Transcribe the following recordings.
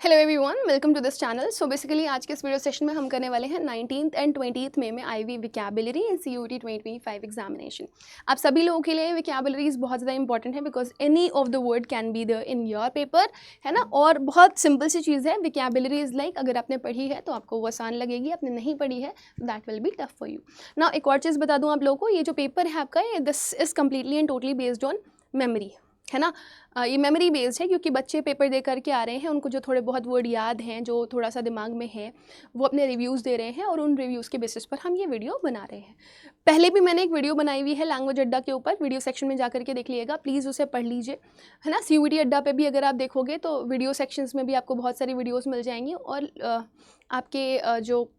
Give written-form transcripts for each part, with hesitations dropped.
Hello everyone, welcome to this channel. So basically आज के इस वीडियो सेशन में हम करने वाले हैं 19th एंड 20th मई में आईवी विकैबुलरी एंड CUET 2025 एग्जामिनेशन। आप सभी लोगों के लिए विकैबुलरीज बहुत ज़्यादा इंपॉर्टेंट है because any of the word can be the in your paper, है ना। और बहुत सिंपल सी चीज़ है, विकैबुलरी इज़ लाइक अगर आपने पढ़ी है तो आपको वो आसान लगेगी, आपने नहीं पढ़ी है that will be tough for you. ना एक और चीज़ बता दूँ आप लोगों को, ये जो पेपर है आपका, ये this is completely and totally based on memory, है ना। ये मेमोरी बेस्ड है क्योंकि बच्चे पेपर दे करके आ रहे हैं, उनको जो थोड़े बहुत वर्ड याद हैं, जो थोड़ा सा दिमाग में है, वो अपने रिव्यूज़ दे रहे हैं और उन रिव्यूज़ के बेसिस पर हम ये वीडियो बना रहे हैं। पहले भी मैंने एक वीडियो बनाई हुई है लैंग्वेज अड्डा के ऊपर, वीडियो सेक्शन में जा करके देख लीजिएगा, प्लीज़ उसे पढ़ लीजिए, है ना। CUET अड्डा पे भी अगर आप देखोगे तो वीडियो सेक्शंस में भी आपको बहुत सारी वीडियोज़ मिल जाएंगी और आपके जो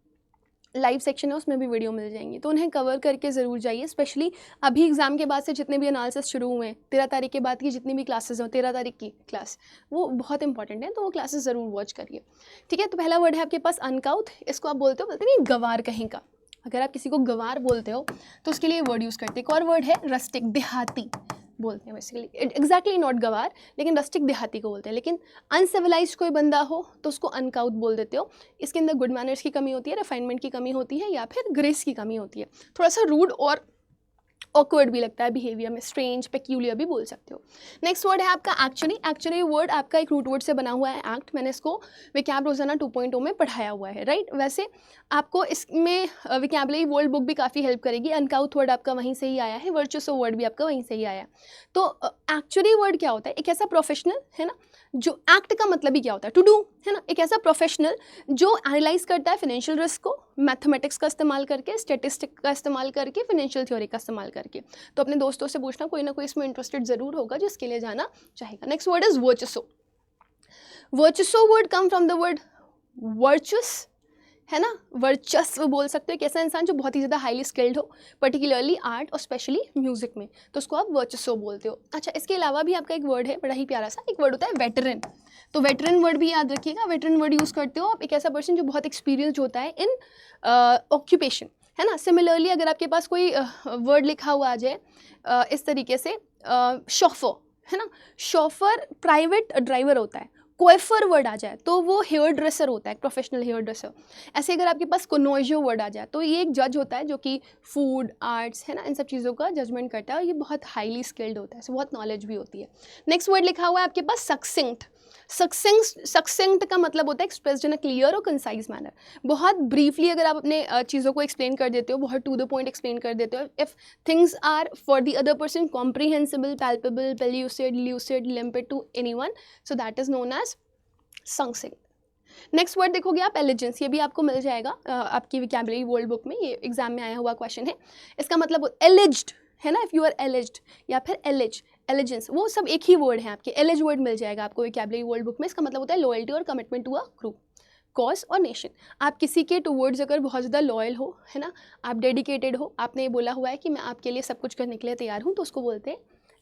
लाइव सेक्शन है उसमें भी वीडियो मिल जाएंगी, तो उन्हें कवर करके ज़रूर जाइए। स्पेशली अभी एग्ज़ाम के बाद से जितने भी एनालिसिस शुरू हुए हैं, 13 तारीख के बाद की जितनी भी क्लासेस हो, 13 तारीख की क्लास वो बहुत इंपॉर्टेंट है, तो वो क्लासेस ज़रूर वॉच करिए, ठीक है। तो पहला वर्ड है आपके पास अनकाउथ। इसको आप बोलते नहीं गंवार कहीं का। अगर आप किसी को गंवार बोलते हो तो उसके लिए वर्ड यूज़ करते हैं। एक और वर्ड है रस्टिक, देहाती बोलते हैं बेसिकली, एग्जैक्टली नॉट गंवार, लेकिन रस्टिक देहाती को बोलते हैं। लेकिन अनसिविलाइज्ड कोई बंदा हो तो उसको अनकाउथ बोल देते हो। इसके अंदर गुड मैनर्स की कमी होती है, रिफाइनमेंट की कमी होती है, या फिर ग्रेस की कमी होती है, थोड़ा सा रूड और ऑकवर्ड भी लगता है बिहेवियर में, स्ट्रेंज, पेक्यूलियर भी बोल सकते हो। नेक्स्ट वर्ड है आपका एक्चुअली। एक्चुअली वर्ड आपका एक रूट वर्ड से बना हुआ है, एक्ट। मैंने इसको विकैब रोजाना 2.0 में पढ़ाया हुआ है, राइट। वैसे आपको इसमें विकैबुलरी वर्ल्ड बुक भी काफ़ी हेल्प करेगी। अनकाउथ वर्ड आपका वहीं से ही आया है, वर्चुअसो वर्ड भी आपका वहीं से ही आया है। तो एक्चुअली वर्ड क्या होता है? एक ऐसा प्रोफेशनल, है ना, जो एक्ट का मतलब ही क्या होता है, टू डू, है ना। एक ऐसा प्रोफेशनल जो एनालाइज करता है फाइनेंशियल रिस्क को, मैथमेटिक्स का इस्तेमाल करके, स्टेटिस्टिक का इस्तेमाल करके, फाइनेंशियल थ्योरी का इस्तेमाल करके। तो अपने दोस्तों से पूछना, कोई ना कोई इसमें इंटरेस्टेड जरूर होगा जो इसके लिए जाना चाहेगा। Next word is virtuoso. Virtuoso word come from the word virtuous, है ना। वर्चस्व बोल सकते हो, एक ऐसा इंसान जो बहुत ही ज़्यादा हाईली स्किल्ड हो, पर्टिकुलरली आर्ट और स्पेशली म्यूजिक में, तो उसको आप वर्चस्व बोलते हो। अच्छा, इसके अलावा भी आपका एक वर्ड है बड़ा ही प्यारा सा, एक वर्ड होता है वेटरन। तो वेटरन वर्ड भी याद रखिएगा। वेटरन वर्ड यूज़ करते हो आप एक ऐसा पर्सन जो बहुत एक्सपीरियंस्ड होता है इन ऑक्यूपेशन, है ना। सिमिलरली अगर आपके पास कोई वर्ड लिखा हुआ आ जाए इस तरीके से, शॉफर, है ना। शॉफर प्राइवेट ड्राइवर होता है। कोएफर वर्ड आ जाए तो वो हेयर ड्रेसर होता है, प्रोफेशनल हेयर ड्रेसर। ऐसे अगर आपके पास कोनोइजो वर्ड आ जाए तो ये एक जज होता है जो कि फूड, आर्ट्स, है ना, इन सब चीज़ों का जजमेंट करता है, और ये बहुत हाईली स्किल्ड होता है, बहुत नॉलेज भी होती है। नेक्स्ट वर्ड लिखा हुआ है आपके पास सक्सिंक्ट। सक्सिंक्ट का मतलब होता है एक्सप्रेस्ड इन अ क्लियर और कंसाइज मैनर। बहुत ब्रीफली अगर आप अपने चीज़ों को एक्सप्लेन कर देते हो, बहुत टू द पॉइंट एक्सप्लेन कर देते हो, if things are for the other person comprehensible, palpable, pellucid, lucid, limpid to anyone, so that is known as succinct. Next word देखोगे आप, एलिजेंस। ये भी आपको मिल जाएगा आपकी विकैबुलरी वर्ल्ड बुक में, ये एग्जाम में आया हुआ क्वेश्चन है। इसका मतलब एलिज्ड, है ना, इफ़ यू आर एलिज्ड, या फिर एलिज, एलिजेंस, वो सब एक ही वर्ड है आपके। एलिज वर्ड मिल जाएगा आपको विकैबुलरी वर्ल्ड बुक में। इसका मतलब होता है लॉयल्टी और commitment to a group, cause और नेशन। आप किसी के टूवर्ड्स अगर बहुत ज़्यादा लॉयल हो, है ना, आप डेडिकेटेड हो, आपने ये बोला हुआ है कि मैं आपके लिए सब कुछ करने के लिए तैयार हूँ, तो उसको बोलते हैं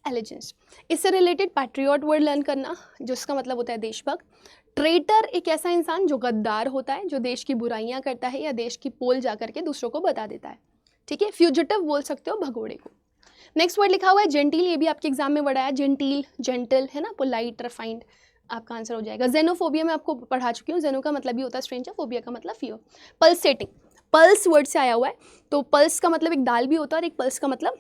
एलिजेंस। इससे रिलेटेड पैट्रियट वर्ड लर्न करना, जिसका मतलब होता है देशभक्त। ट्रेटर एक ऐसा इंसान जो गद्दार होता है, जो देश की बुराइयां करता है या देश की पोल जा करके दूसरों को बता देता है, ठीक है। फ्यूजिटिव बोल सकते हो भगोड़े को। नेक्स्ट वर्ड लिखा हुआ है जेंटिल। ये भी आपके एग्जाम में वर्ड आया, जेंटिल, जेंटल, है ना, पोलाइट, रिफाइंड, आपका आंसर हो जाएगा। जेनोफोबिया में आपको पढ़ा चुकी हूँ। जेनो का मतलब ही होता है स्ट्रेंजर, फोबिया का मतलब फियर। पल्सेटिंग, पल्स वर्ड से आया हुआ है, तो पल्स का मतलब एक दाल भी होता है और एक पल्स का मतलब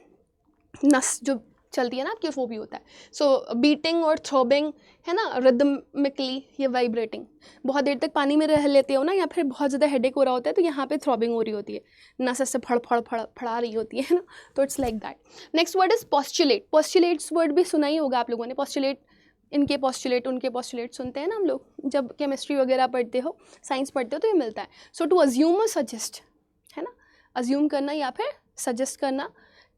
नस जो चलती है ना आपकी, वो भी होता है। सो बीटिंग और थ्रोबिंग, है ना, रिदमिकली, ये वाइब्रेटिंग। बहुत देर तक पानी में रह लेते हो ना, या फिर बहुत ज़्यादा हेडेक हो रहा होता है तो यहाँ पे थ्रोबिंग हो रही होती है, नस से फड़ फड़ फड़ फड़ा रही होती है ना, तो it's like that. Next word is postulate. Postulates word भी सुना ही होगा आप लोगों ने। पॉस्चुलेट, इनके पॉस्चुलेट, उनके पॉस्चुलेट सुनते हैं ना हम लोग जब केमिस्ट्री वगैरह पढ़ते हो, साइंस पढ़ते हो, तो ये मिलता है। सो टू अज्यूम और सजेस्ट, है ना, अज्यूम करना या फिर सजेस्ट करना,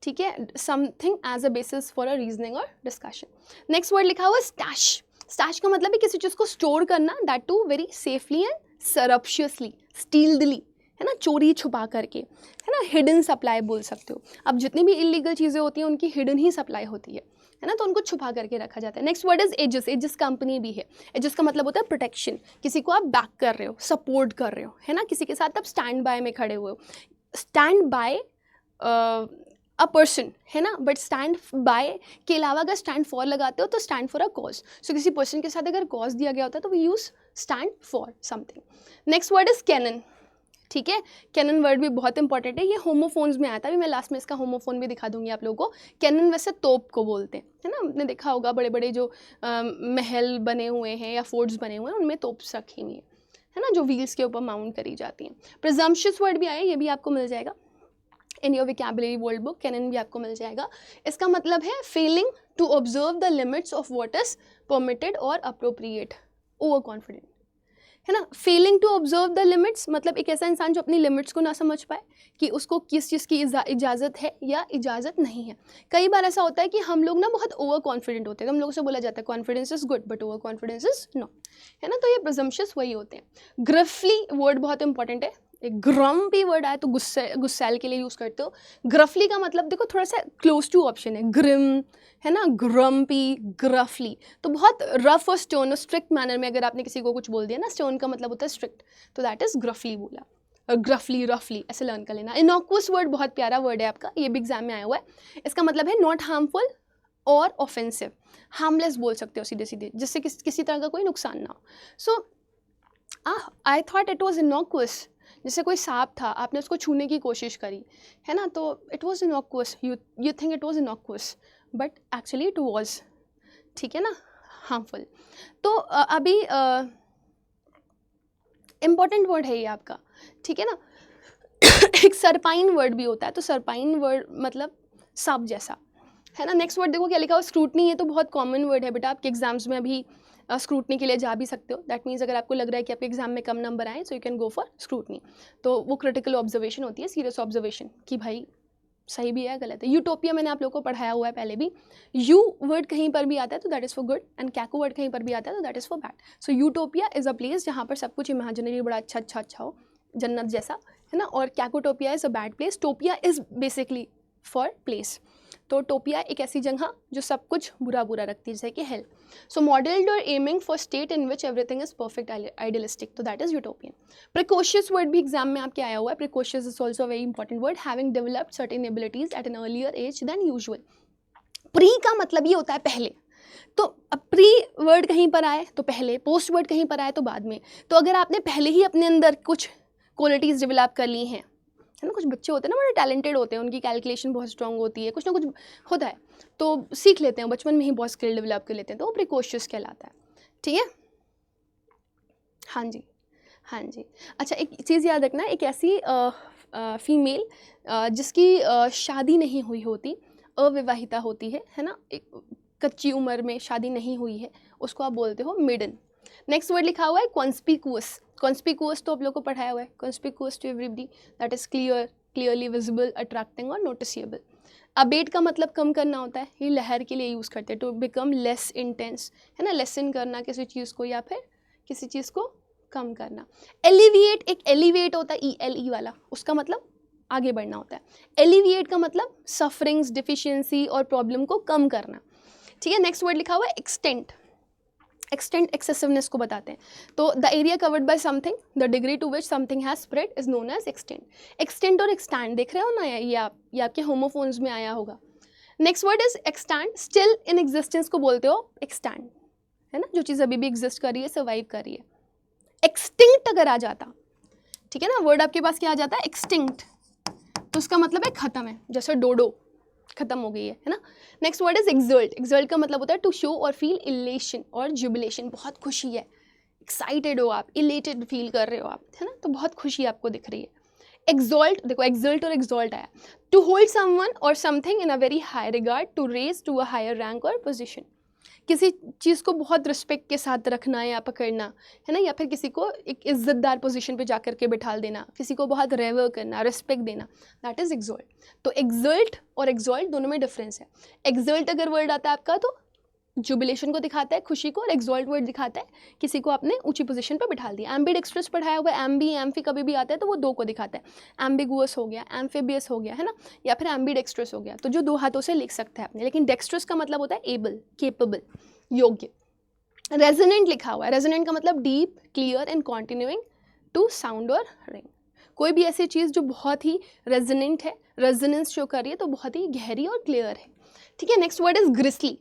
ठीक है, something as a basis for a reasoning और डिस्कशन। नेक्स्ट वर्ड लिखा हुआ स्टैश। स्टैश का मतलब है किसी चीज़ को स्टोर करना, that to very safely and surreptitiously, stealthily, है ना, चोरी छुपा करके, है ना। हिडन सप्लाई बोल सकते हो। अब जितनी भी इलीगल चीज़ें होती हैं उनकी हिडन ही सप्लाई होती है ना, तो उनको छुपा करके रखा जाता है। Next word is aegis. Aegis company भी है। एजिस का मतलब होता है प्रोटेक्शन, किसी को आप बैक कर रहे हो, सपोर्ट कर रहे हो, है ना, किसी के साथ आप स्टैंड बाय में खड़े हुए हो। स्टैंड बाय अ पर्सन, है ना, बट स्टैंड बाय के अलावा अगर स्टैंड फॉर लगाते हो तो स्टैंड फॉर अ कॉज। सो किसी पर्सन के साथ अगर कॉज दिया गया होता है तो we use stand for something. Next word is canon, ठीक है। कैनन वर्ड भी बहुत इंपॉर्टेंट है, ये होमोफोन्स में आता है, अभी मैं लास्ट में इसका होमोफोन भी दिखा दूंगी आप लोगों को। कैनन वैसे तोप को बोलते हैं, है ना, आपने देखा होगा बड़े बड़े जो महल बने हुए हैं या फोर्ट्स बने हुए हैं उनमें तोप्स रखी हुई है ना, जो व्हील्स के ऊपर माउंट करी जाती हैं। प्रिजम्पशस वर्ड भी आया, ये भी आपको मिल जाएगा in your vocabulary word book, canon भी आपको मिल जाएगा। इसका मतलब है failing to observe the limits of what is permitted और अप्रोप्रिएट, ओवर कॉन्फिडेंट, है ना। Failing to observe the limits मतलब एक ऐसा इंसान जो अपनी लिमिट्स को ना समझ पाए कि उसको किस चीज़ की इजाज़त है या इजाज़त नहीं है। कई बार ऐसा होता है कि हम लोग ना बहुत ओवर कॉन्फिडेंट होते हैं, तो हम लोगों से बोला जाता है confidence is good but over confidence is not, है ना। तो ये प्रिजम्पशंस वही होते हैं। ग्रफली वर्ड बहुत इंपॉर्टेंट है, एक ग्रम्पी वर्ड आया तो गुस्सैल के लिए यूज़ करते हो। ग्रफली का मतलब देखो थोड़ा सा क्लोज टू ऑप्शन है, ग्रिम, है ना, ग्रम्पी, ग्रफली, तो बहुत रफ और स्टोन और स्ट्रिक्ट मैनर में अगर आपने किसी को कुछ बोल दिया ना, स्टोन का मतलब होता है स्ट्रिक्ट, तो दैट इज ग्रफली बोला, और ग्रफली रफली ऐसे लर्न कर लेना। इनॉक्वस वर्ड बहुत प्यारा वर्ड है आपका, ये भी एग्जाम में आया हुआ है। इसका मतलब है नॉट हार्मफुल और ऑफेंसिव, हार्मलेस बोल सकते हो सीधे सीधे, जिससे किसी तरह का कोई नुकसान ना हो। सो आई थॉट इट वॉज इनॉक्वस, जैसे कोई सांप था, आपने उसको छूने की कोशिश करी, है ना, तो it was innocuous, you think it was innocuous but actually it was, ठीक है ना, हार्मफुल। तो अभी इम्पॉर्टेंट वर्ड है ये आपका, ठीक है ना। एक सरपाइन वर्ड भी होता है, तो सरपाइन वर्ड मतलब सांप जैसा, है ना। नेक्स्ट वर्ड देखो क्या लिखा हुआ, स्क्रूटनी, ये तो बहुत कॉमन वर्ड है बेटा, आपके एग्जाम्स में अभी स्क्रूटनी के लिए जा भी सकते हो। दैट मीन्स अगर आपको लग रहा है कि आपके एग्जाम में कम नंबर आए so you can go for scrutiny. तो वो क्रिटिकल ऑब्जर्वेशन होती है, सीरियस ऑब्जर्वेशन कि भाई सही भी है गलत है। यूटोपिया मैंने आप लोगों को पढ़ाया हुआ है पहले भी, यू वर्ड कहीं पर भी आता है तो that is for good, and caco word कहीं पर भी आता है तो that is for bad. So utopia is a place जहाँ पर सब कुछ इमेजिनरी बड़ा अच्छा हो, जन्नत जैसा, है ना। और cacotopia is a bad place, topia is basically for place. तो टोपिया एक ऐसी जगह जो सब कुछ बुरा बुरा रखती है, जैसे कि हेल। सो मॉडल्ड और aiming for state in which everything is perfect idealistic, तो that is utopian. Precocious word भी एग्जाम में आपके आया हुआ है, precocious is also very important word, having developed certain abilities at an earlier age than usual. Pre का मतलब ये होता है पहले, तो अब प्री वर्ड कहीं पर आए तो पहले, पोस्ट वर्ड कहीं पर आए तो बाद में। तो अगर आपने पहले ही अपने अंदर कुछ क्वालिटीज़ डेवलप कर ली हैं, है ना, कुछ बच्चे होते हैं ना बड़े टैलेंटेड होते हैं, उनकी कैलकुलेशन बहुत स्ट्रांग होती है, कुछ ना कुछ होता है, तो सीख लेते हैं बचपन में ही, बहुत स्किल डेवलप कर लेते हैं, तो वो प्रिकॉशियस कहलाता है, ठीक है। हाँ जी, हाँ जी। अच्छा एक चीज़ याद रखना, एक ऐसी फीमेल जिसकी शादी नहीं हुई होती, अविवाहिता होती है ना, एक कच्ची उम्र में शादी नहीं हुई है, उसको आप बोलते हो मिडन। नेक्स्ट वर्ड लिखा हुआ है कॉन्स्पिकुअस। कॉन्स्पिकुअस तो आप लोग को पढ़ाया हुआ है, conspicuous to everybody, that is clear, clearly visible, attracting और नोटिसेबल। अबेट का मतलब कम करना होता है, ये लहर के लिए यूज़ करते हैं, टू बिकम लेस इंटेंस, है ना, लेसन करना किसी चीज़ को या फिर किसी चीज़ को कम करना। एलिविएट, एक एलिवेट होता है ELE वाला, उसका मतलब आगे बढ़ना होता है। एलिविएट का मतलब सफरिंग्स, डिफिशियंसी और प्रॉब्लम को कम करना, ठीक है। नेक्स्ट वर्ड लिखा हुआ है एक्सटेंट। एक्सटेंट एक्सेसिवनेस को बताते हैं, तो the area covered by something, the degree to which something has spread is known as extent. Extent और एक्सटैंड देख रहे हो ना, ये आपके होमोफोन्स में आया होगा। Next word is extend, still in existence को बोलते हो एक्सटैंड, है ना, जो चीज़ अभी भी एग्जिस्ट कर रही है, सर्वाइव कर रही है। एक्सटिंक्ट अगर आ जाता, ठीक है ना, वर्ड आपके पास क्या आ जाता है एक्सटिंक्ट, तो उसका मतलब है खत्म है, जैसे डोडो खत्म हो गई है ना। Next word is exalt. Exalt का मतलब होता है टू शो और फील इलेशन और जुबिलेशन, बहुत खुशी है, एक्साइटेड हो आप, इलेटेड फील कर रहे हो आप, है ना, तो बहुत खुशी आपको दिख रही है। एक्सॉल्ट, देखो एक्सल्ट और एक्सॉल्ट आया, टू होल्ड समवन और something in a very high regard, to raise to a higher rank और पोजिशन, किसी चीज़ को बहुत रिस्पेक्ट के साथ रखना या पकड़ना, है ना, या फिर किसी को एक इज्जतदार पोजीशन पे जाकर के बिठाल देना, किसी को बहुत रेवर करना, रिस्पेक्ट देना, दैट इज़ एक्सॉल्ट। तो एक्सल्ट और एक्सॉल्ट दोनों में डिफरेंस है। एक्सल्ट अगर वर्ड आता है आपका तो जुबिलेशन को दिखाता है, खुशी को, और एक्सॉल्ट वर्ड दिखाता है किसी को आपने ऊंची पोजीशन पर बिठा दिया। एम्बिड एक्सट्रेस पढ़ाया हुआ है, एम्बी एम्फी कभी भी आता है तो वो दो को दिखाता है, एम्बिगुअस हो गया, एम्फेबियस हो गया, है ना, या फिर एम्बिड एक्सट्रेस हो गया, तो जो दो हाथों से लिख सकता है आपने। लेकिन डेक्स्ट्रस का मतलब होता है एबल, केपेबल, योग्य। रेजोनेंट लिखा हुआ है, रेजोनेंट का मतलब deep, clear and continuing to sound और रिंग, कोई भी ऐसी चीज़ जो बहुत ही रेजोनेंट है, रेजोनेंस शो कर रही है, तो बहुत ही गहरी और क्लियर है। ठीक है, नेक्स्ट वर्ड इज ग्रिसली।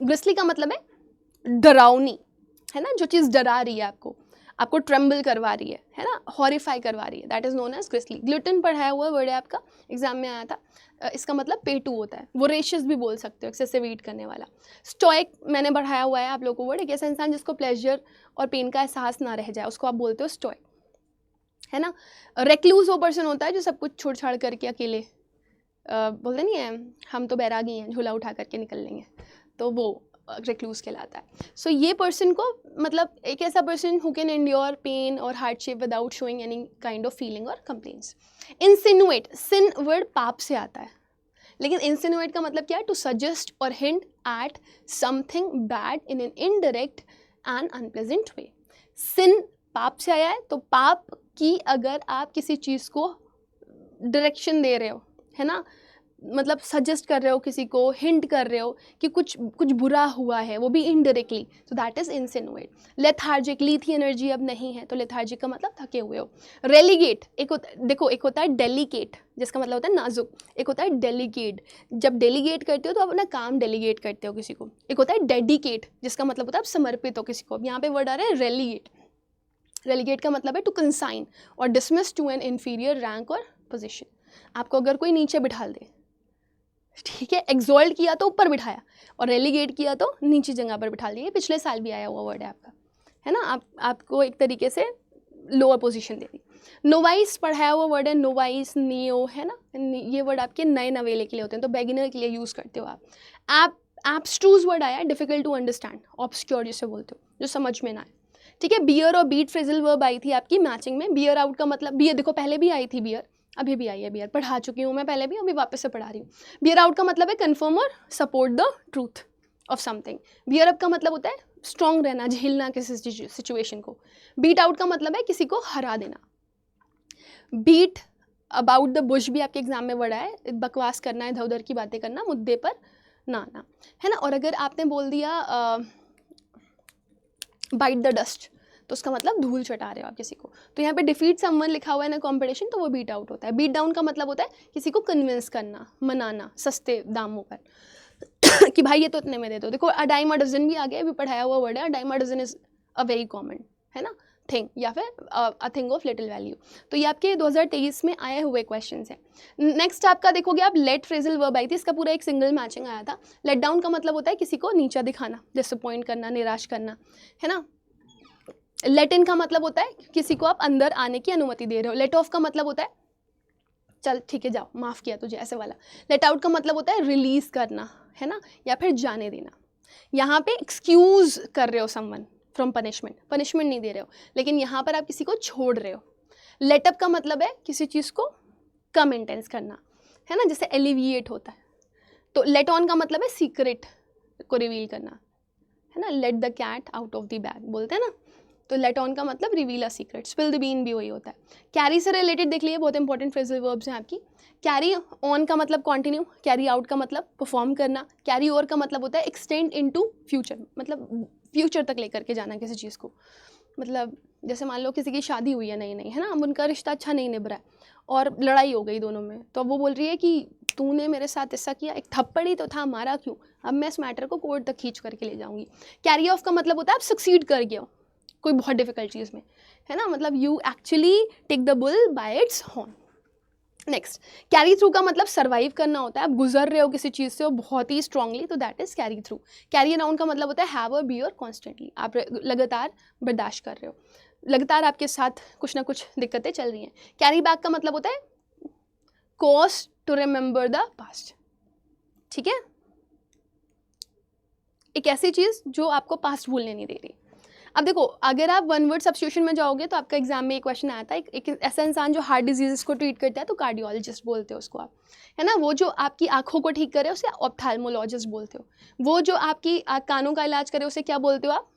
ग्रिसली का मतलब है डरावनी, है ना, जो चीज़ डरा रही है आपको ट्रेम्बल करवा रही है ना, हॉरिफाई करवा रही है, that is known as grisly. Glutton पढ़ाया हुआ वर्ड है आपका, एग्जाम में आया था। इसका मतलब पेटू होता है, वोरेशियस भी बोल सकते हो, एक्सेसिव ईट करने वाला। स्टोइक मैंने बढ़ाया हुआ है आप लोगों को वर्ड, एक ऐसा इंसान जिसको प्लेजर और पेन का एहसास ना रह जाए, उसको आप बोलते हो स्टोइक, है ना। रेक्लूज वो पर्सन होता है जो सब कुछ छोड़ छाड़ करके अकेले बोलते नहीं है हम तो बैरागी हैं, झूला उठा करके निकल लेंगे, तो वो रिक्लूज कहलाता है। सो ये पर्सन को मतलब एक ऐसा person who can endure pain और hardship without showing any kind of feeling और कंप्लेंट्स। इंसिनुएट, सिन वर्ड पाप से आता है, लेकिन इंसिनुएट का मतलब क्या है, टू सजेस्ट और hint at something bad in an indirect and unpleasant way. Sin पाप से आया है, तो पाप की अगर आप किसी चीज़ को डायरेक्शन दे रहे हो, है ना, मतलब सजेस्ट कर रहे हो किसी को, हिंट कर रहे हो कि कुछ बुरा हुआ है, वो भी इनडायरेक्टली, तो दैट इज इंसिनुएट। लेथार्जिक, ली थी एनर्जी अब नहीं है, तो लेथार्जिक का मतलब थके हुए हो। रेलीगेट, एक होता है डेलीकेट, जिसका मतलब होता है नाजुक, एक होता है डेलीगेट, जब डेलीगेट करते हो तो आप अपना काम डेलीगेट करते हो किसी को। एक होता है डेडिकेट, जिसका मतलब होता है आप समर्पित हो किसी को। अब यहाँ पे वर्ड आ रहा है रेलीगेट। रेलीगेट का मतलब है टू कंसाइन और dismiss to an inferior rank और पोजिशन। आपको अगर कोई नीचे बिठा दे, ठीक है, एक्सॉल्ट किया तो ऊपर बिठाया और रेलीगेट किया तो नीचे जगह पर बिठा दिया। पिछले साल भी आया हुआ वर्ड है आपका, है ना, आपको एक तरीके से लोअर पोजीशन दे दी। नोवाइस पढ़ाया हुआ वर्ड है, नोवाइस, नियो, है ना, ये वर्ड आपके नए नवेले के लिए होते हैं, तो बेगिनर के लिए यूज़ करते हो आप। एब्स्ट्रूज वर्ड आया है, डिफिकल्ट टू अंडरस्टैंड, ऑब्सक्योर जिसे बोलते हो, जो समझ में ना आए। ठीक है, बियर और बीट फ्रेजल वर्ब आई थी आपकी मैचिंग में। बियर आउट का मतलब, बियर देखो पहले भी आई थी बियर, अभी भी आई है बियर, पढ़ा चुकी हूँ मैं पहले भी, अभी वापस से पढ़ा रही हूँ। बियर आउट का मतलब है कन्फर्म और support the truth of something. Beer up का मतलब होता है स्ट्रॉन्ग रहना, झेलना किसी सिचुएशन को। बीट आउट का मतलब है किसी को हरा देना। बीट अबाउट द बुश भी आपके एग्जाम में वर्ड है, बकवास करना, इधर उधर की बातें करना, मुद्दे पर ना आना, है ना। और अगर आपने बोल दिया बाइट द डस्ट, तो उसका मतलब धूल चटा रहे हो आप किसी को। तो यहाँ पे डिफीट समवन लिखा हुआ है ना कॉम्पिटिशन, तो वो बीट आउट होता है। बीट डाउन का मतलब होता है किसी को कन्विंस करना, मनाना सस्ते दामों पर कि भाई ये तो इतने में दे दो। देखो अडाइम अ डजन भी आ गया, अभी पढ़ाया हुआ वर्ड है। A dime a dozen is a very common, है ना, थिंग, या फिर a thing of little value. तो ये आपके 2023 में आए हुए क्वेश्चन हैं। नेक्स्ट आपका देखोगे आप, लेट फ्रेजल वर्ब आई थी, इसका पूरा एक सिंगल मैचिंग आया था। लेट डाउन का मतलब होता है किसी को नीचा दिखाना, डिसअपॉइंट करना, निराश करना, है ना। लेट इन का मतलब होता है किसी को आप अंदर आने की अनुमति दे रहे हो। लेट ऑफ का मतलब होता है चल ठीक है जाओ, माफ़ किया तुझे, ऐसे वाला। लेट आउट का मतलब होता है रिलीज करना, है ना, या फिर जाने देना। यहाँ पे एक्सक्यूज कर रहे हो समवन फ्रॉम पनिशमेंट, पनिशमेंट नहीं दे रहे हो, लेकिन यहाँ पर आप किसी को छोड़ रहे हो। लेट अप का मतलब है किसी चीज़ को कम इंटेंस करना, है ना, जैसे एलिविएट होता है। तो लेट ऑन का मतलब है सीक्रेट को रिवील करना, है ना, let the cat out of the bag बोलते हैं ना, तो लेट ऑन का मतलब reveal a secret. Spill the bean भी वही होता है। कैरी से रिलेटेड देख लीजिए, बहुत इंपॉर्टेंट फ्रेजल वर्ब्स हैं आपकी। कैरी ऑन का मतलब कंटिन्यू, कैरी आउट का मतलब परफॉर्म करना, कैरी ओवर का मतलब होता है एक्सटेंड इनटू फ्यूचर, मतलब फ्यूचर तक लेकर के जाना किसी चीज़ को। मतलब जैसे मान लो किसी की शादी हुई है नई नई, है ना, अब उनका रिश्ता अच्छा नहीं निभ रहा है और लड़ाई हो गई दोनों में, तो अब वो बोल रही है कि तूने मेरे साथ ऐसा किया, एक थप्पड़ ही तो था, मारा क्यों, अब मैं इस मैटर को कोर्ट तक खींच करके ले जाऊंगी। कैरी ऑफ का मतलब होता है आप सक्सीड कर गए हो कोई बहुत डिफिकल्ट चीज़ में, है ना, मतलब you actually take the bull by its horn. Next, carry through का मतलब सर्वाइव करना होता है, आप गुजर रहे हो किसी चीज़ से और बहुत ही स्ट्रांगली, तो that is carry through. Carry around का मतलब होता है हैव और बियर कॉन्स्टेंटली, आप लगातार बर्दाश्त कर रहे हो, लगातार आपके साथ कुछ ना कुछ दिक्कतें चल रही हैं। कैरी बैक का मतलब होता है cause to remember the past, ठीक है, एक ऐसी चीज़ जो आपको पास्ट भूलने नहीं दे रही। अब देखो अगर आप वन वर्ड सब्स्टिट्यूशन में जाओगे तो आपका एग्जाम में एक क्वेश्चन आया था, एक ऐसा इंसान जो हार्ट डिजीज़ को ट्रीट करता है तो कार्डियोलॉजिस्ट बोलते हो उसको आप, है ना। वो जो आपकी आंखों को ठीक करे उसे ऑप्थेल्मोलॉजिस्ट बोलते हो। वो जो आपकी कानों का इलाज करे उसे क्या बोलते हो आप,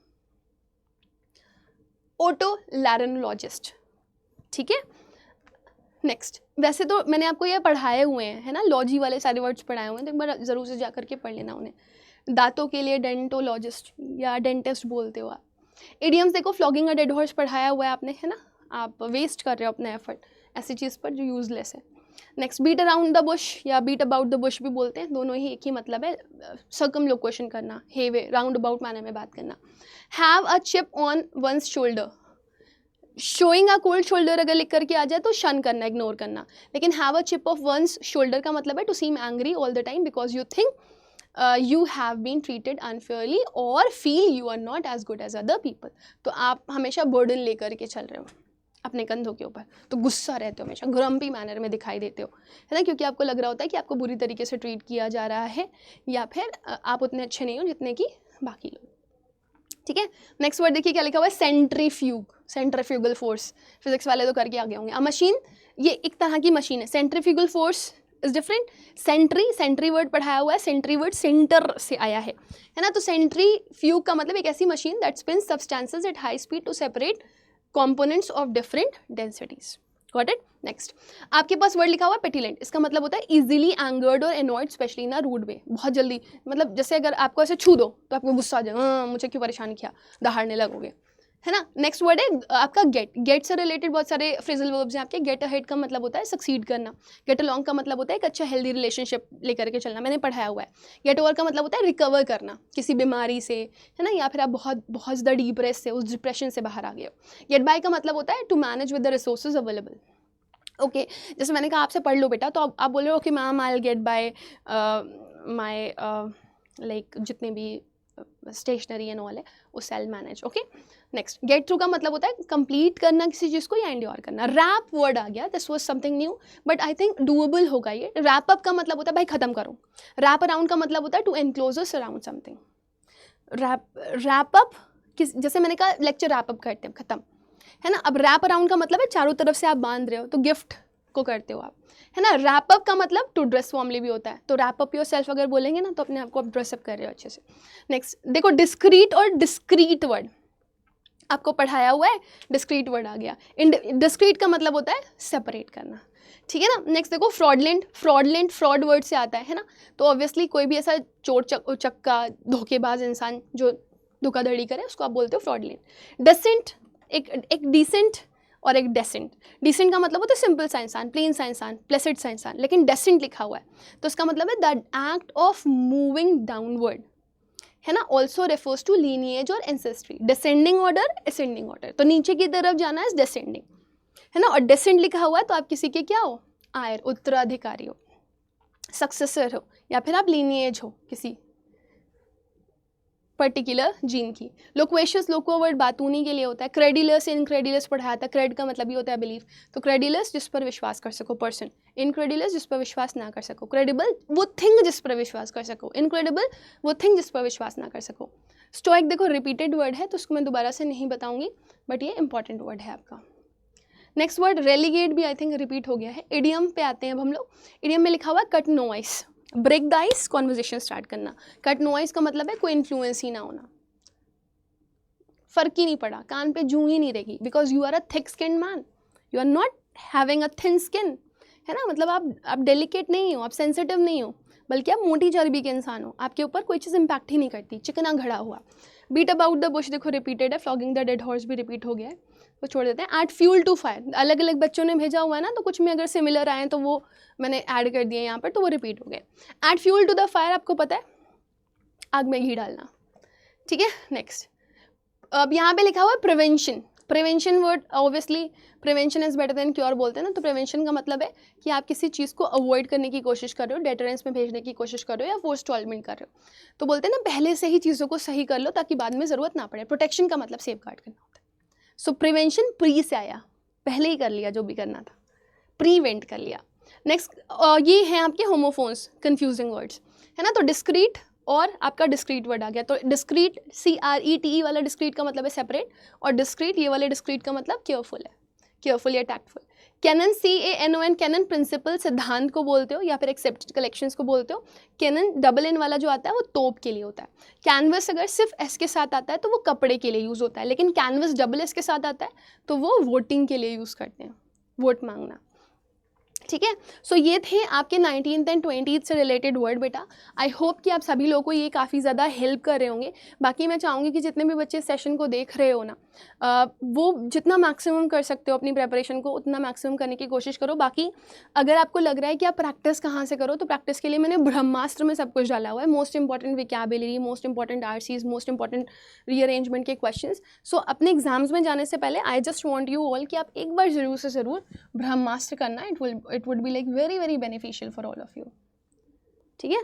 ओटोलैरिंगोलॉजिस्ट, ठीक है। नेक्स्ट, वैसे तो मैंने आपको ये पढ़ाए हुए हैं, है ना, लॉजी वाले सारे वर्ड्स पढ़ाए हुए हैं, तो एक बार ज़रूर से जा करके पढ़ लेना उन्हें। दांतों के लिए डेंटोलॉजिस्ट या डेंटिस्ट बोलते हो आप, इडियम्स देखो, फ्लॉगिंग अ डेड हॉर्स पढ़ाया हुआ है आपने, है ना, आप वेस्ट कर रहे हो अपना एफर्ट ऐसी चीज़ पर जो यूजलेस है। Next, beat around the bush या बीट अबाउट द बुश भी बोलते हैं, दोनों ही एक ही मतलब है, सर्कमलोकेशन करना, हेवे राउंड अबाउट मैनर में बात करना। Have a chip on one's shoulder, showing a cold shoulder अगर लिख करके आ जाए तो शन करना, इग्नोर करना, लेकिन have a chip of one's shoulder का मतलब है to seem angry all the time because you think you have been treated unfairly और feel you are not as good as other people. तो आप हमेशा बर्डन लेकर के चल रहे हो अपने कंधों के ऊपर, तो गुस्सा रहते हो, हमेशा ग्रम्पी मैनर में दिखाई देते हो, है ना, क्योंकि आपको लग रहा होता है कि आपको बुरी तरीके से ट्रीट किया जा रहा है या फिर आप उतने अच्छे नहीं हो जितने कि बाकी लोग। ठीक है, नेक्स्ट वर्ड देखिए क्या लिखा हुआ है, सेंट्रीफ्यूग, सेंट्रीफ्यूगल फोर्स, फिजिक्स वाले तो करके आगे होंगे। अ मशीन, ये एक तरह की मशीन है, centrifugal force is different. Centri word पढ़ाया हुआ है, सेंट्री वर्ड सेंटर से आया है ना, तो सेंट्रीफ्यूग का मतलब एक ऐसी machine that spins substances at high speed to separate components of different densities. Got it. Next, आपके पास वर्ड लिखा हुआ है पेटिलेंट, इसका मतलब होता है इजीली एंगर्ड और एनॉयड, स्पेशली इन रूड वे, बहुत जल्दी, मतलब जैसे अगर आपको ऐसे छू दो तो आपको गुस्सा आ जाएगा, मुझे क्यों परेशान किया, दहाड़ने लगोगे, है ना। नेक्स्ट वर्ड है आपका गेट, गेट से रिलेटेड बहुत सारे फ्रेजल वर्ब्स हैं आपके। गेट अहेड का मतलब होता है सक्सीड करना, गेट अलोंग का मतलब होता है एक अच्छा हेल्दी रिलेशनशिप लेकर के चलना, मैंने पढ़ाया हुआ है। गेट ओवर का मतलब होता है रिकवर करना किसी बीमारी से, है ना, या फिर आप बहुत बहुत ज़्यादा डिप्रेस से, उस डिप्रेशन से बाहर आ गए हो। गेट बाय का मतलब होता है to manage with the resources available. Okay, जैसे मैंने कहा आपसे पढ़ लो बेटा, तो आप बोल रहे हो okay ma'am I will get by my like जितने भी स्टेशनरी एंड ऑल है उस सेल manage. Okay, next, get through का मतलब होता है कंप्लीट करना किसी चीज़ को या एंड्योर करना। रैप वर्ड आ गया, this was something new but I think doable होगा ये। रैप अप का मतलब होता है भाई खत्म करो। रैप अराउंड का मतलब होता है to enclose us around something. Wrap up किस, जैसे मैंने कहा लेक्चर रैप अप करते हैं, खत्म, है ना। अब रैप अराउंड का मतलब है चारों तरफ से आप बांध रहे हो, तो गिफ्ट को करते हो आप, है ना। रैप अप का मतलब टू ड्रेस फॉर्मली भी होता है, तो रैप अप योर सेल्फ अगर बोलेंगे ना तो अपने आप को आप ड्रेसअप कर रहे हो अच्छे से। नेक्स्ट देखो, डिस्क्रीट और डिस्क्रीट वर्ड आपको पढ़ाया हुआ है, डिस्क्रीट वर्ड आ गया। डिस्क्रीट का मतलब होता है सेपरेट करना, ठीक है ना। नेक्स्ट देखो, फ्रॉडलेंट, फ्रॉडलेंट फ्रॉड वर्ड से आता है ना, तो ऑब्वियसली कोई भी ऐसा चोर चक्का धोखेबाज इंसान जो धोखाधड़ी करे उसको आप बोलते हो फ्रॉडलेंट। डेसेंट, एक डिसेंट और एक डेसेंट। डिसेंट का मतलब होता है सिंपल सा इंसान, प्लेन सा इंसान, प्लेसिड सा इंसान, लेकिन डेसेंट लिखा हुआ है तो उसका मतलब है the act of moving downward, है ना। ऑल्सो रेफर्स टू लीनिएज और ancestry. Descending order, ascending order, तो नीचे की तरफ जाना है डिसेंडिंग, है ना। और डेसेंट लिखा हुआ है तो आप किसी के क्या हो, आयर, उत्तराधिकारी हो, सक्सेसर हो, या फिर आप लीनिएज हो किसी पर्टिकुलर जीन की। लोक्वेशियस, लोको वर्ड बातूनी के लिए होता है। क्रेडिलस, इनक्रेडिलस पढ़ाया था, क्रेड का मतलब ही होता है बिलीव, तो क्रेडिलस जिस पर विश्वास कर सको पर्सन, इनक्रेडिलस जिस पर विश्वास ना कर सको, क्रेडिबल वो थिंग जिस पर विश्वास कर सको, इनक्रेडिबल वो थिंग जिस पर विश्वास ना कर सको। स्टोइक देखो रिपीटेड वर्ड है तो उसको मैं दोबारा से नहीं बताऊंगी बट ये इंपॉर्टेंट वर्ड है आपका। नेक्स्ट वर्ड रेलीगेट भी आई थिंक रिपीट हो गया है। इडियम पे आते हैं अब हम लोग। इडियम में लिखा हुआ है cut no ice, break the ice, conversation start करना। कट नो आइस का मतलब है कोई इन्फ्लुएंस ही ना होना, फर्क ही नहीं पड़ा, कान पे जूं ही नहीं रहेगी, because you are a thick skin man, you are not having a thin skin, है ना। मतलब आप डेलिकेट नहीं हो, आप सेंसिटिव नहीं हो, बल्कि आप मोटी चर्बी के इंसान हो, आपके ऊपर कोई चीज़ इंपैक्ट ही नहीं करती, चिकना घड़ा हुआ। बीट अबाउट द बुश देखो रिपीटेड है, फ्लॉगिंग द डेड हॉर्स भी रिपीट हो गया है, वो छोड़ देते हैं। ऐड फ्यूल टू फायर, अलग अलग बच्चों ने भेजा हुआ है ना, तो कुछ में अगर सिमिलर आए तो वो मैंने ऐड कर दिए यहाँ पर, तो वो रिपीट हो गए। Add fuel to the fire आपको पता है आग में घी डालना, ठीक है। नेक्स्ट, अब यहाँ पे लिखा हुआ है prevention. Prevention word obviously prevention is better than cure बोलते हैं ना, तो प्रिवेंशन का मतलब है कि आप किसी चीज़ को अवॉइड करने की कोशिश कर रहे हो, डेटरेंस में भेजने की कोशिश कर रहे हो या फोरस्टॉलमेंट कर रहे हो, तो बोलते हैं ना पहले से ही चीज़ों को सही कर लो ताकि बाद में ज़रूरत ना पड़े। प्रोटेक्शन का मतलब सेफ गार्ड करना होता है। सो प्रिवेंशन प्री से आया, पहले ही कर लिया जो भी करना था, प्रीवेंट कर लिया। नेक्स्ट ये हैं आपके होमोफोन्स, कन्फ्यूजिंग वर्ड्स, है ना। तो डिस्क्रीट और आपका डिस्क्रीट वर्ड आ गया, तो डिस्क्रीट CRETE वाला डिस्क्रीट का मतलब है सेपरेट, और डिस्क्रीट ये वाले डिस्क्रीट का मतलब केयरफुल है, केयरफुल या tactful. Canon CANON, canon principle, सिद्धांत को बोलते हो या फिर एक्सेप्टेड कलेक्शंस को बोलते हो। कैनन डबल N वाला जो आता है वो तोप के लिए होता है। कैनवस अगर सिर्फ S के साथ आता है तो वो कपड़े के लिए यूज़ होता है, लेकिन कैनवस डबल S के साथ आता है तो वो वोटिंग के लिए यूज़ करते हैं, वोट मांगना, ठीक है। सो ये थे आपके 19th एंड 20th से रिलेटेड वर्ड बेटा। आई होप कि आप सभी लोगों को ये काफ़ी ज़्यादा हेल्प कर रहे होंगे। बाकी मैं चाहूँगी कि जितने भी बच्चे सेशन को देख रहे हो ना, वो जितना मैक्सिमम कर सकते हो अपनी प्रेपरेशन को उतना मैक्सिमम करने की कोशिश करो। बाकी अगर आपको लग रहा है कि आप प्रैक्टिस कहाँ से करो, तो प्रैक्टिस के लिए मैंने ब्रह्मास्त्र में सब कुछ डाला हुआ है। Most important vocabulary, most important RCs, most important rearrangement के क्वेश्चंस। सो अपने एग्जाम्स में जाने से पहले I just want you all कि आप एक बार ज़रूर से ज़रूर ब्रह्मास्त्र करना। It would be like very very beneficial for all of you. ठीक है,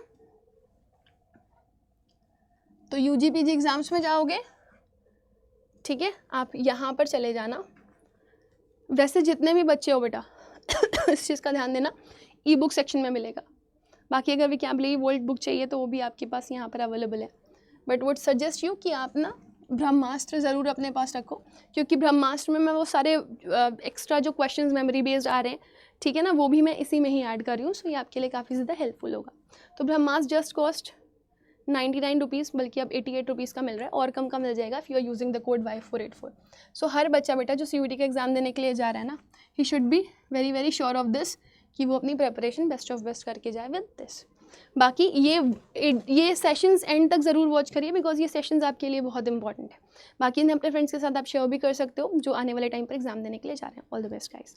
तो यूजी पीजी एग्जाम्स में जाओगे, ठीक है, आप यहाँ पर चले जाना। वैसे जितने भी बच्चे हो बेटा इस चीज़ का ध्यान देना, ई बुक सेक्शन में मिलेगा। बाकी अगर विकैबुलरी वर्ल्ड बुक चाहिए तो वो भी आपके पास यहाँ पर अवेलेबल है। बट वुड सजेस्ट यू कि आप ना ब्रह्मास्त्र ज़रूर अपने पास रखो, क्योंकि ब्रह्मास्त्र में मैं वो सारे एक्स्ट्रा जो क्वेश्चंस मेमोरी बेस्ड आ रहे हैं, ठीक है ना, वो भी मैं इसी में ही ऐड कर रही हूँ। सो ये आपके लिए काफ़ी ज़्यादा हेल्पफुल होगा। तो ब्रह्मास्त्र जस्ट कॉस्ट 99 रुपीज़, बल्कि अब 88 रुपीज़ का मिल रहा है, और कम का मिल जाएगा if you are using the code Y484। So हर बच्चा बेटा जो CUET का एग्ज़ाम देने के लिए जा रहा है ना, he should be very very sure of this कि वो अपनी प्रेपरेशन बेस्ट ऑफ बेस्ट करके जाए विद दिस। बाकी ये सेशंस एंड तक ज़रूर वॉच करिए, बिकॉज ये सेशंस आपके लिए बहुत इंपॉर्टेंट है। बाकी इन्हें अपने फ्रेंड्स के साथ आप शेयर भी कर सकते हो जो आने वाले टाइम पर एग्जाम देने के लिए जा रहे हैं। All the best guys.